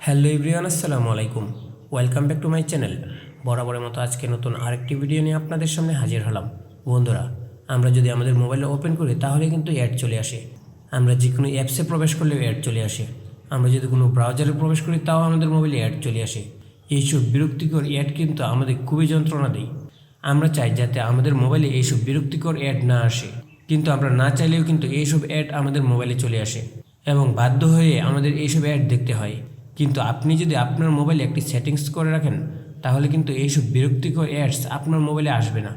Hello everyone, আসসালামু আলাইকুম। Welcome back to my channel. বরাবরের মতো আজকে নতুন আরেকটি ভিডিও নিয়ে আপনাদের সামনে হাজির হলাম। বন্ধুরা, আমরা যদি আমাদের মোবাইলে ওপেন করি তাহলে কিন্তু অ্যাড চলে আসে। আমরা যে কোনো অ্যাপসে প্রবেশ করলেও অ্যাড চলে আসে। আমরা যদি কোনো ব্রাউজারে প্রবেশ করি তাও আমাদের মোবাইলে অ্যাড চলে আসে। এইসব বিরক্তিকর অ্যাড কিন্তু আমাদের খুবই যন্ত্রণা দেয়। আমরা চাই যাতে আমাদের মোবাইলে এইসব বিরক্তিকর অ্যাড না আসে, কিন্তু আমরা না চাইলেও কিন্তু এইসব অ্যাড আমাদের মোবাইলে চলে আসে এবং বাধ্য হয়ে আমাদের এইসব অ্যাড দেখতে হয়। কিন্তু আপনি যদি আপনার মোবাইলে একটি সেটিংস করে রাখেন তাহলে কিন্তু এইসব বিরক্তিকর অ্যাডস আপনার মোবাইলে আসবে না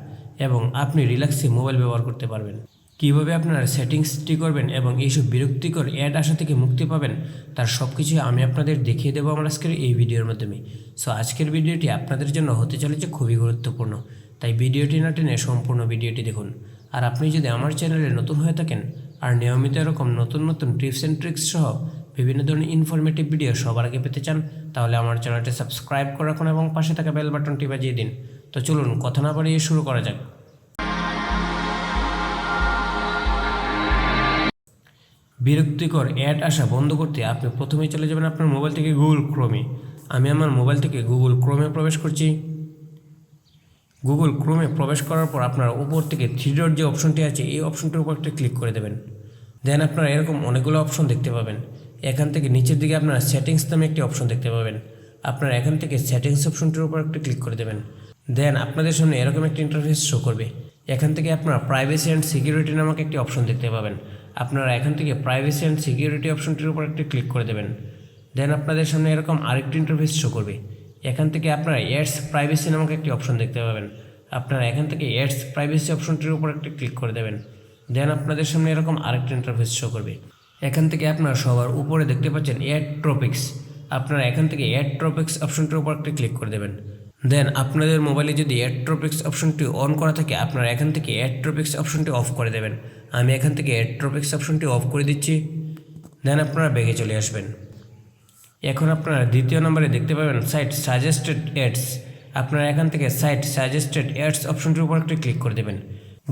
এবং আপনি রিল্যাক্সে মোবাইল ব্যবহার করতে পারবেন। কীভাবে আপনারা সেটিংসটি করবেন এবং এইসব বিরক্তিকর অ্যাড আসা থেকে মুক্তি পাবেন তার সব কিছু আমি আপনাদের দেখিয়ে দেবো আমার আজকের এই ভিডিওর মাধ্যমে। সো আজকের ভিডিওটি আপনাদের জন্য হতে চলেছে খুবই গুরুত্বপূর্ণ, তাই ভিডিওটি না টেনে সম্পূর্ণ ভিডিওটি দেখুন। আর আপনি যদি আমার চ্যানেলে নতুন হয়ে থাকেন আর নিয়মিত এরকম নতুন নতুন টিপস অ্যান্ড ট্রিক্স সহ বিভিন্ন ধরনের ইনফরমেটিভ ভিডিও সবার আগে পেতে চান তাহলে আমার চ্যানেলটি সাবস্ক্রাইব করে রাখুন এবং পাশে থাকা বেল বাটনটি বাজিয়ে দিন। তো চলুন কথা না বাড়িয়ে শুরু করা যাক। বিরক্তিকর অ্যাড আসা বন্ধ করতে আপনি প্রথমেই চলে যাবেন আপনার মোবাইল থেকে গুগল ক্রোমে। আমি আমার মোবাইল থেকে গুগল ক্রোমে প্রবেশ করছি। গুগল ক্রোমে প্রবেশ করার পর আপনার উপর থেকে থ্রি ডট যে অপশনটি আছে এই অপশনটির উপর একটা ক্লিক করে দেবেন। দেন আপনারা এরকম অনেকগুলো অপশন দেখতে পাবেন। এখান থেকে নিচের দিকে আপনারা সেটিংস নামে একটি অপশন দেখতে পাবেন। আপনারা এখান থেকে সেটিংস অপশনটির উপর একটা ক্লিক করে দেবেন। দেন আপনাদের সামনে এরকম একটি ইন্টারফেস শো করবে। এখান থেকে আপনারা প্রাইভেসি অ্যান্ড সিকিউরিটি নামক একটি অপশন দেখতে পাবেন। আপনারা এখান থেকে প্রাইভেসি অ্যান্ড সিকিউরিটি অপশনটির উপর একটি ক্লিক করে দেবেন। দেন আপনাদের সামনে এরকম আরেকটি ইন্টারফেস শো করবে। এখান থেকে আপনারা অ্যাডস প্রাইভেসি নামক একটি অপশন দেখতে পাবেন। আপনারা এখান থেকে অ্যাডস প্রাইভেসি অপশনটির উপর একটি ক্লিক করে দেবেন। দেন আপনাদের সামনে এরকম আরেকটি ইন্টারফেস শো করবে। এখান থেকে আপনারা সবার উপরে দেখতে পাচ্ছেন অ্যাড টপিক্স। আপনারা এখান থেকে অ্যাড টপিক্স অপশনটির উপর একটি ক্লিক করে দেবেন। দেন আপনাদের মোবাইলে যদি অ্যাড টপিক্স অপশনটি অন করা থাকে আপনারা এখান থেকে অ্যাড টপিক্স অপশনটি অফ করে দেবেন। আমি এখান থেকে অ্যাড টপিক্স অপশনটি অফ করে দিচ্ছি। দেন আপনারা ব্যাগে চলে আসবেন। এখন আপনারা দ্বিতীয় নম্বরে দেখতে পাবেন সাইট সাজেস্টেড অ্যাডস। আপনারা এখান থেকে সাইট সাজেস্টেড অ্যাডস অপশনটির উপর একটি ক্লিক করে দেবেন।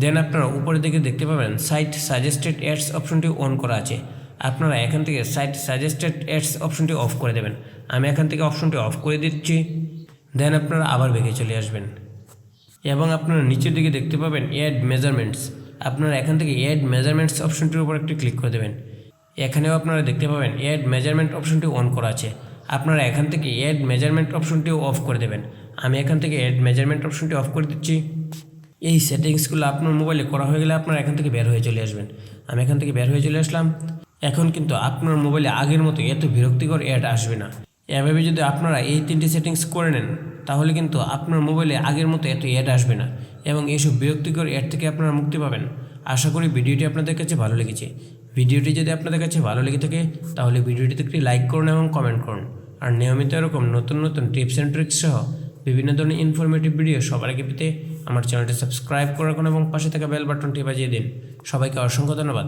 দেন আপনারা উপরের দিকে দেখতে পাবেন সাইট সাজেস্টেড অ্যাডস অপশনটি অন করা আছে। আপনারা এখান থেকে সাইট সাজেস্টেড অ্যাডস অপশনটি অফ করে দেবেন। আমি এখান থেকে অপশনটি অফ করে দিচ্ছি। দেন আপনারা আবার ব্যাগে চলে আসবেন এবং আপনারা নিচের দিকে দেখতে পাবেন অ্যাড মেজারমেন্টস। আপনারা এখান থেকে অ্যাড মেজারমেন্টস অপশনটির উপর একটি ক্লিক করে দেবেন। এখানেও আপনারা দেখতে পাবেন অ্যাড মেজারমেন্ট অপশনটি অন করা আছে। আপনারা এখান থেকে অ্যাড মেজারমেন্ট অপশনটিও অফ করে দেবেন। আমি এখান থেকে অ্যাড মেজারমেন্ট অপশনটি অফ করে দিচ্ছি। এই সেটিংসগুলো আপনার মোবাইলে করা হয়ে গেলে আপনারা এখান থেকে বের হয়ে চলে আসবেন। আমি এখান থেকে বের হয়ে চলে আসলাম। এখন কিন্তু আপনার মোবাইলে আগের মতো এত বিরক্তিকর অ্যাড আসবে না। এভাবে যদি আপনারা এই তিনটি সেটিংস করে নেন তাহলে কিন্তু আপনার মোবাইলে আগের মতো এত অ্যাড আসবে না এবং এইসব বিরক্তিকর অ্যাড থেকে আপনারা মুক্তি পাবেন। আশা করি ভিডিওটি আপনাদের কাছে ভালো লেগেছে। ভিডিওটি যদি আপনাদের কাছে ভালো লেগে থাকে তাহলে ভিডিওটিতে একটি লাইক করুন এবং কমেন্ট করুন। আর নিয়মিত এরকম নতুন নতুন টিপস অ্যান্ড ট্রিক্স সহ বিভিন্ন ধরনের ইনফরমেটিভ ভিডিও সবার আগে পেতে আমার চ্যানেলটি সাবস্ক্রাইব করে রাখুন এবং পাশে থাকা বেল বাটনটি বাজিয়ে দিন। সবাইকে অসংখ্য ধন্যবাদ।